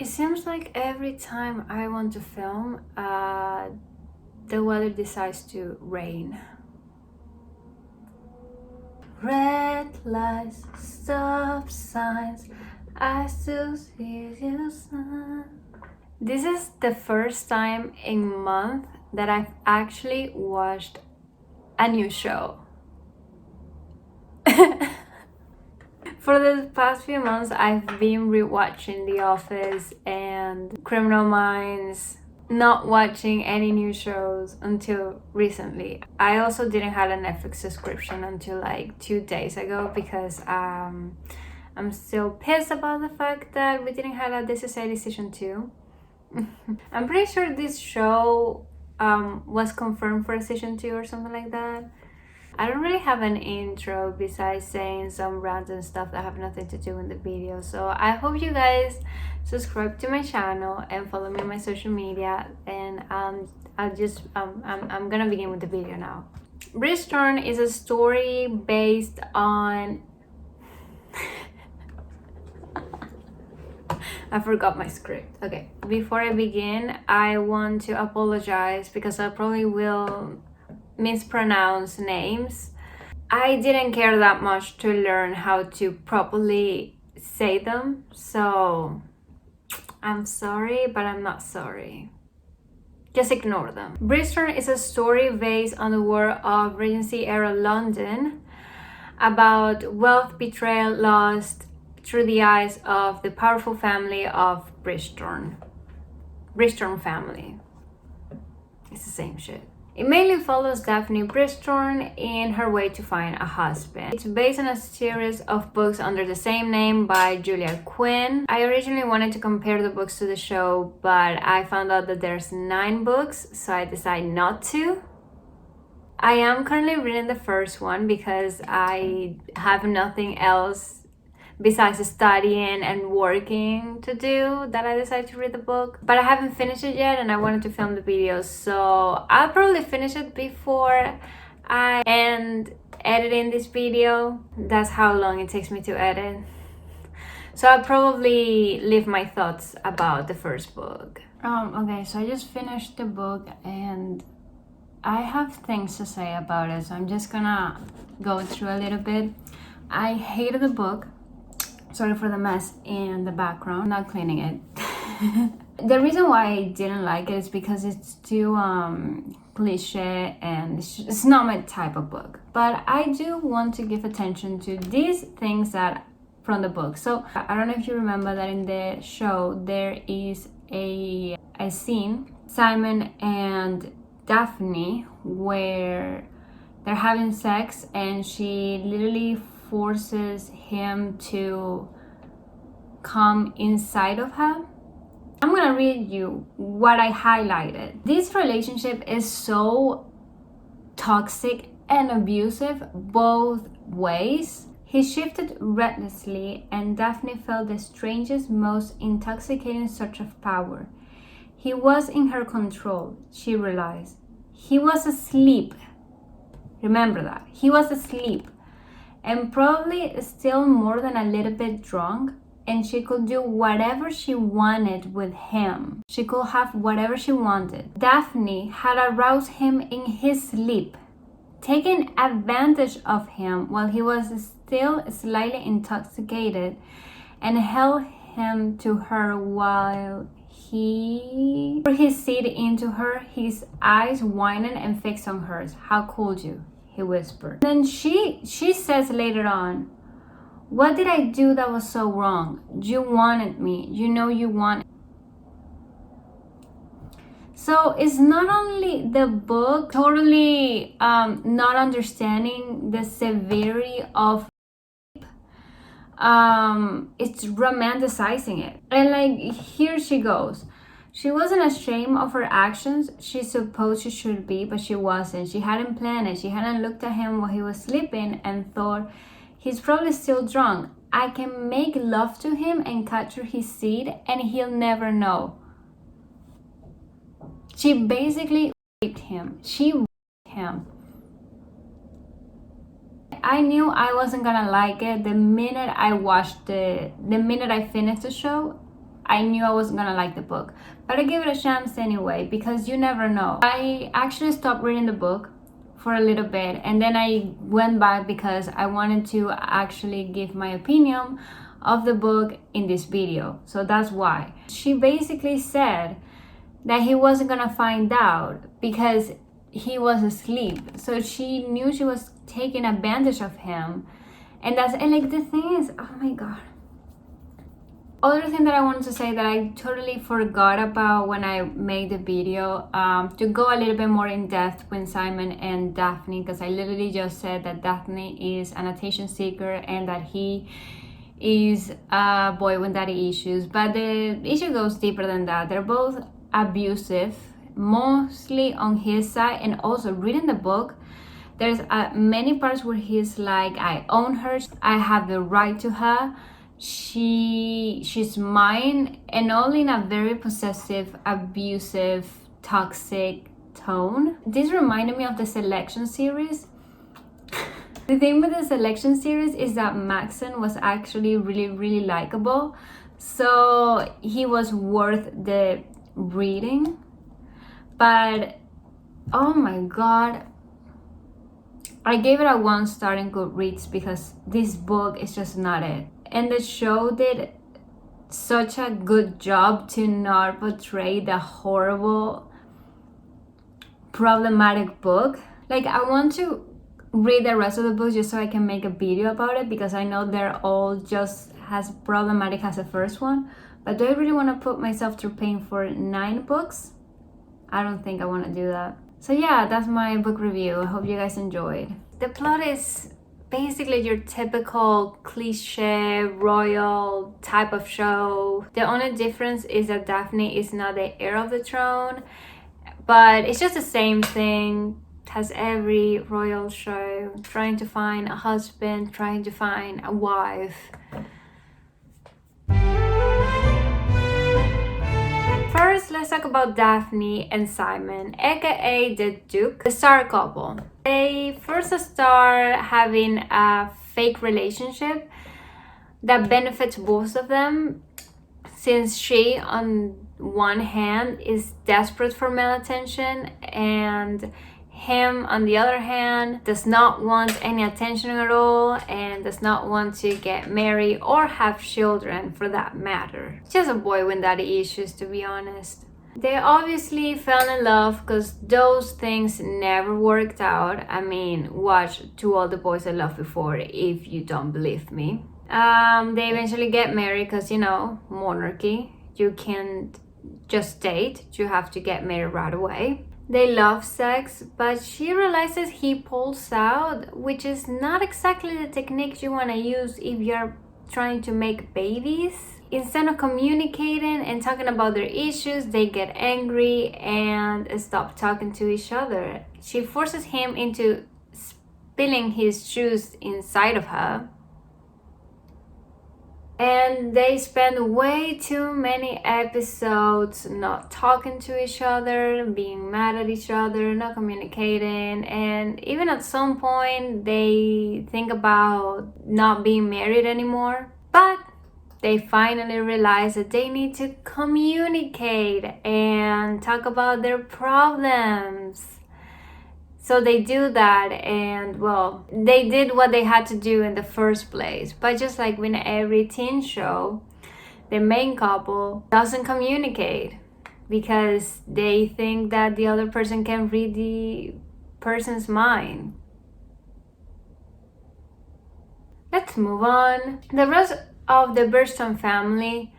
It seems like every time I want to film, the weather decides to rain. Red lights, stop signs, I still see you sun. This is the first time in a month that I've actually watched a new show. For the past few months, I've been rewatching The Office and Criminal Minds, not watching any new shows until recently. I also didn't have a Netflix subscription until like 2 days ago because I'm still pissed about the fact that we didn't have a This Is 80 season 2. I'm pretty sure this show was confirmed for a season 2 or something like that. I don't really have an intro besides saying some random stuff that have nothing to do with the video. So I hope you guys subscribe to my channel and follow me on my social media. And I'm gonna begin with the video now. Bridgerton is a story based on I forgot my script. Okay, before I begin, I want to apologize because I probably will mispronounce names. I didn't care that much to learn how to properly say them, so I'm sorry, but I'm not sorry. Just ignore them. Bridgerton is a story based on the world of Regency era London about wealth, betrayal, lost through the eyes of the powerful family of Bridgerton. Bridgerton family. It's the same shit. It mainly follows Daphne Bridgerton in her way to find a husband. It's based on a series of books under the same name by Julia Quinn. I originally wanted to compare the books to the show, but I found out that there's 9 books, so I decided not to. I am currently reading the first one because I have nothing else besides studying and working to do that I decided to read the book. But I haven't finished it yet and I wanted to film the video, so I'll probably finish it before I end editing this video. That's how long it takes me to edit. So I'll probably leave my thoughts about the first book. Okay, so I just finished the book and I have things to say about it, so I'm just gonna go through a little bit. I hated the book. Sorry for the mess in the background. I'm not cleaning it. The reason why I didn't like it is because it's too cliche and it's not my type of book. But I do want to give attention to these things that from the book. So I don't know if you remember that in the show there is a scene, Simon and Daphne, where they're having sex and she literally forces him to come inside of her. I'm gonna read you what I highlighted. This relationship is so toxic and abusive both ways. He shifted recklessly and Daphne felt the strangest, most intoxicating surge of power. He was in her control, she realized. He was asleep. Remember that. He was asleep. And probably still more than a little bit drunk, and she could do whatever she wanted with him. She could have whatever she wanted. Daphne had aroused him in his sleep, taken advantage of him while he was still slightly intoxicated, and held him to her while he put his seat into her, his eyes widened and fixed on hers. How could you? He whispered. Then she says later on, what did I do that was so wrong? You wanted me. You know you wanted. So it's not only the book totally not understanding the severity of it's romanticizing it. And like here she goes. She wasn't ashamed of her actions. She supposed she should be, but she wasn't. She hadn't planned it. She hadn't looked at him while he was sleeping and thought, he's probably still drunk. I can make love to him and capture his seed and he'll never know. She basically raped him. She raped him. I knew I wasn't gonna like it the minute I watched the minute I finished the show. I knew I wasn't gonna like the book. But I gave it a chance anyway, because you never know. I actually stopped reading the book for a little bit, and then I went back because I wanted to actually give my opinion of the book in this video. So that's why. She basically said that he wasn't gonna find out because he was asleep. So she knew she was taking advantage of him. And like the thing is, oh my god. Other thing that I wanted to say that I totally forgot about when I made the video, to go a little bit more in depth with Simon and Daphne, because I literally just said that Daphne is an attention seeker and that he is a boy with daddy issues. But the issue goes deeper than that. They're both abusive, mostly on his side, and also reading the book, there's many parts where he's like, I own her, I have the right to her, she's mine, and all in a very possessive, abusive, toxic tone. This reminded me of the Selection series. The thing with the Selection series is that Maxon was actually really likable, so he was worth the reading. But oh my god, I gave it a 1 star in Goodreads because this book is just not it. And the show did such a good job to not portray the horrible, problematic book. Like, I want to read the rest of the books just so I can make a video about it, because I know they're all just as problematic as the first one. But do I really want to put myself through pain for 9 books? I don't think I want to do that. So yeah, that's my book review. I hope you guys enjoyed. The plot is basically your typical cliche royal type of show. The only difference is that Daphne is not the heir of the throne, but it's just the same thing as every royal show. Trying to find a husband, trying to find a wife. First, let's talk about Daphne and Simon, aka the Duke, the star couple. They first start having a fake relationship that benefits both of them, since she, on one hand, is desperate for male attention, and him, on the other hand, does not want any attention at all and does not want to get married or have children for that matter. Just a boy with daddy issues, to be honest. They obviously fell in love because those things never worked out. I mean, watch To All the Boys I Loved Before if you don't believe me. They eventually get married because, you know, monarchy. You can't just date, you have to get married right away. They love sex, but she realizes he pulls out, which is not exactly the technique you want to use if you're trying to make babies. Instead of communicating and talking about their issues, they get angry and stop talking to each other. She forces him into spilling his juice inside of her. And they spend way too many episodes not talking to each other, being mad at each other, not communicating. And even at some point, they think about not being married anymore. But they finally realize that they need to communicate and talk about their problems. So they do that, and well, they did what they had to do in the first place. But just like with every teen show, the main couple doesn't communicate because they think that the other person can read the person's mind. Let's move on. The rest of the Bridgerton family,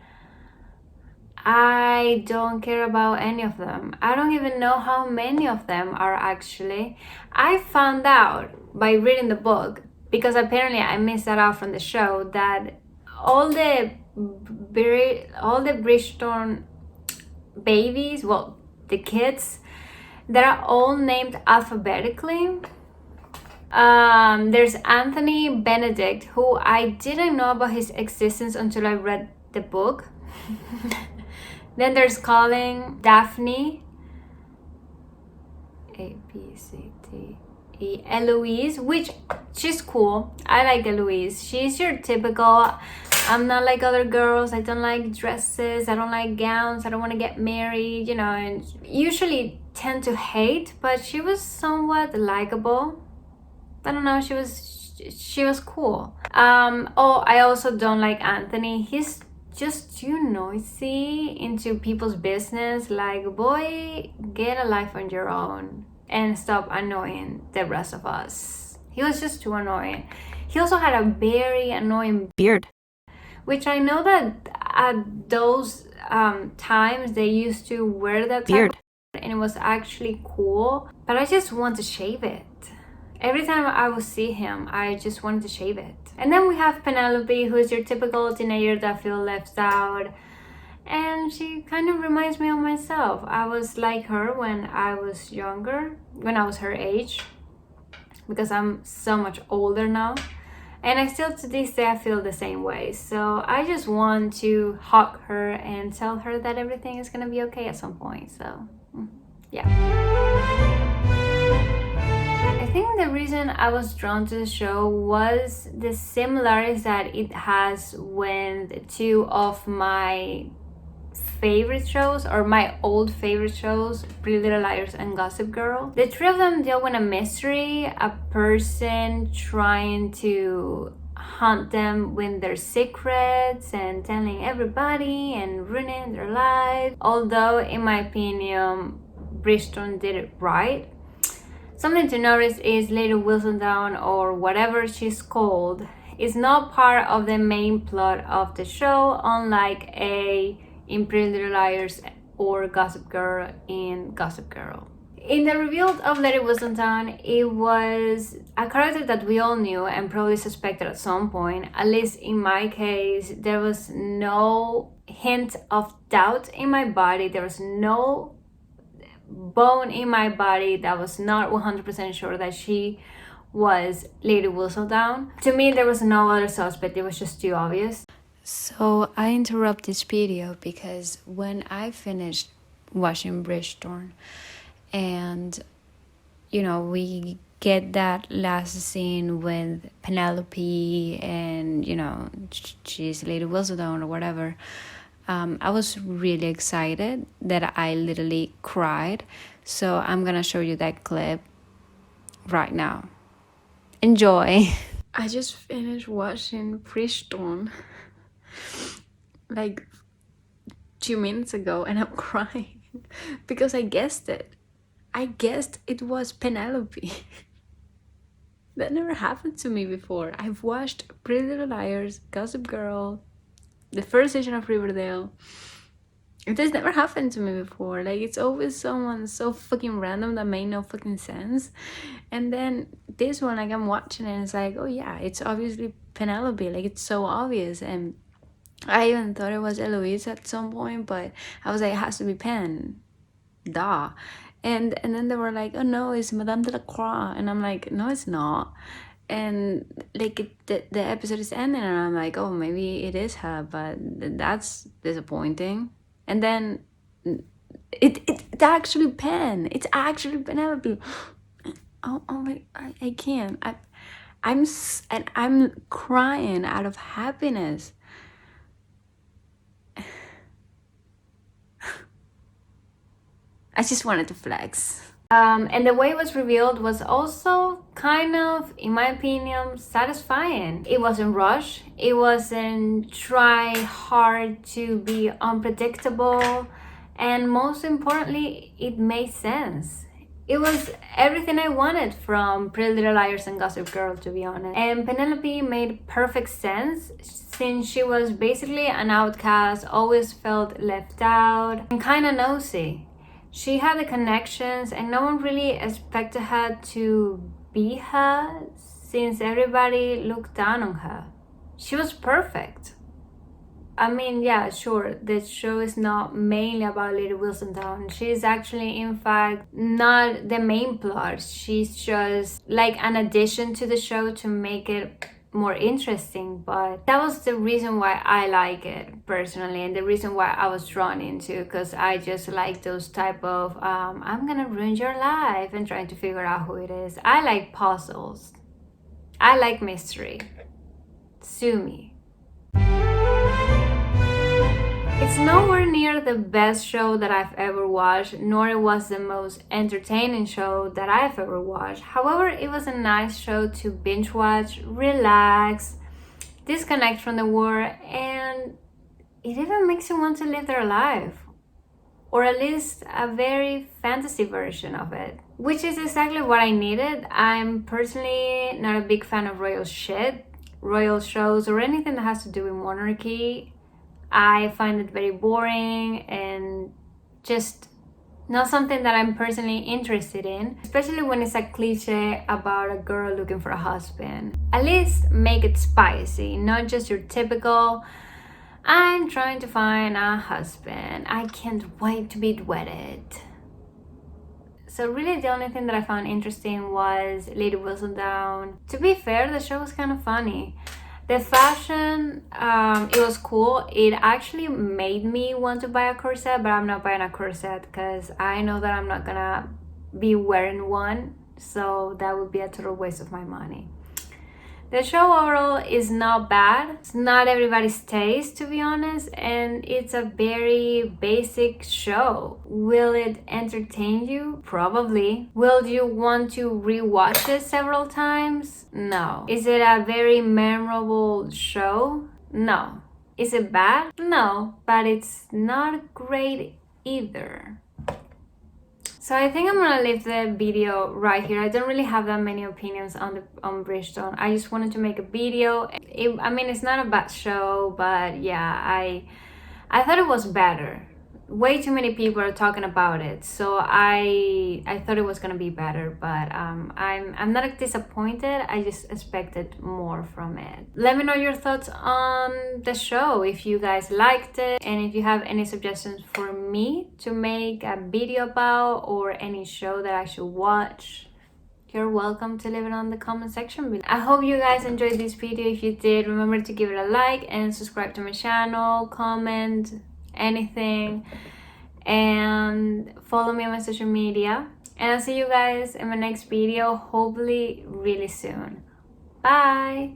I don't care about any of them. I don't even know how many of them are actually. I found out by reading the book, because apparently I missed that out from the show, that all the Bridgerton babies, well, the kids, they're all named alphabetically. There's Anthony Benedict, who I didn't know about his existence until I read the book. Then there's Colin, Daphne, Eloise, which she's cool. I like Eloise. She's your typical I'm not like other girls. I don't like dresses. I don't like gowns. I don't want to get married, you know, and usually tend to hate, but she was somewhat likable. I don't know, she was cool. Oh, I also don't like Anthony. He's just too noisy into people's business. Like, boy, get a life on your own and stop annoying the rest of us. He was just too annoying. He also had a very annoying beard, which I know that at those times they used to wear that beard and it was actually cool, but I just want to shave it. Every time I would see him, I just wanted to shave it. And then we have Penelope, who is your typical teenager that feels left out. And she kind of reminds me of myself. I was like her when I was younger, when I was her age, because I'm so much older now. And I still, to this day, I feel the same way. So I just want to hug her and tell her that everything is gonna be okay at some point. So, yeah. I think the reason I was drawn to the show was the similarities that it has with two of my favorite shows, or my old favorite shows, Pretty Little Liars and Gossip Girl. The three of them deal with a mystery, a person trying to hunt them with their secrets and telling everybody and ruining their lives. Although, in my opinion, Bridgerton did it right. Something to notice is Lady Whistledown, or whatever she's called, is not part of the main plot of the show, unlike in Pretty Little Liars or Gossip Girl in Gossip Girl. In the reveal of Lady Whistledown, it was a character that we all knew and probably suspected at some point. At least in my case, there was no hint of doubt in my body. There was no bone in my body that was not 100% sure that she was Lady Whistledown. To me, there was no other suspect. It was just too obvious. So I interrupt this video because when I finished watching Bridgerton and, you know, we get that last scene with Penelope and, you know, she's Lady Whistledown or whatever, I was really excited that I literally cried. So I'm gonna show you that clip right now. Enjoy. I just finished watching Bridgerton like 2 minutes ago and I'm crying because I guessed it. I guessed it was Penelope. That never happened to me before. I've watched Pretty Little Liars, Gossip Girl, the first season of Riverdale. It has never happened to me before. Like, it's always someone so fucking random that made no fucking sense. And then this one, like, I'm watching it and it's like, oh yeah, it's obviously Penelope. Like, it's so obvious. And I even thought it was Eloise at some point, but I was like, it has to be Pen. Duh. And then they were like, oh no, it's Madame de la Croix. And I'm like, no, it's not. And like the episode is ending and I'm like, oh, maybe it is her, but that's disappointing. And then it's actually Pen. It's actually Penelope. Oh my, I can't. I'm crying out of happiness. I just wanted to flex. And the way it was revealed was also kind of, in my opinion, satisfying. It wasn't rushed. It wasn't try hard to be unpredictable. And most importantly, it made sense. It was everything I wanted from Pretty Little Liars and Gossip Girl, to be honest. And Penelope made perfect sense since she was basically an outcast, always felt left out, and kind of nosy. She had the connections and no one really expected her to be her since everybody looked down on her. She was perfect. I mean, yeah, sure, the show is not mainly about Lady Whistledown. She's actually, in fact, not the main plot. She's just like an addition to the show to make it more interesting, but that was the reason why I like it personally, and the reason why I was drawn into, because I just like those type of I'm gonna ruin your life and trying to figure out who it is. I like puzzles. I like mystery. Sue me. It's nowhere near the best show that I've ever watched, nor it was the most entertaining show that I've ever watched. However, it was a nice show to binge watch, relax, disconnect from the world, and it even makes you want to live their life. Or at least a very fantasy version of it. Which is exactly what I needed. I'm personally not a big fan of royal shit, royal shows, or anything that has to do with monarchy. I find it very boring and just not something that I'm personally interested in, especially when it's a cliche about a girl looking for a husband. At least make it spicy, not just your typical I'm trying to find a husband. I can't wait to be wedded. So really the only thing that I found interesting was Lady Whistledown. To be fair, the show was kind of funny. The fashion, it was cool. It actually made me want to buy a corset, but I'm not buying a corset because I know that I'm not gonna be wearing one. So that would be a total waste of my money. The show overall is not bad. It's not everybody's taste, to be honest, and it's a very basic show. Will it entertain you? Probably. Will you want to rewatch it several times? No. Is it a very memorable show? No. Is it bad? No, but it's not great either. So I think I'm gonna leave the video right here. I don't really have that many opinions on Bridgerton. I just wanted to make a video. I mean, it's not a bad show, but yeah, I thought it was better. Way too many people are talking about it, so I thought it was gonna be better, but I'm not disappointed. I just expected more from it. Let me know your thoughts on the show, if you guys liked it, and if you have any suggestions for me to make a video about, or any show that I should watch. You're welcome to leave it on the comment section below. I hope you guys enjoyed this video. If you did, remember to give it a like and subscribe to my channel, comment anything, and follow me on my social media, and I'll see you guys in my next video, hopefully really soon. Bye.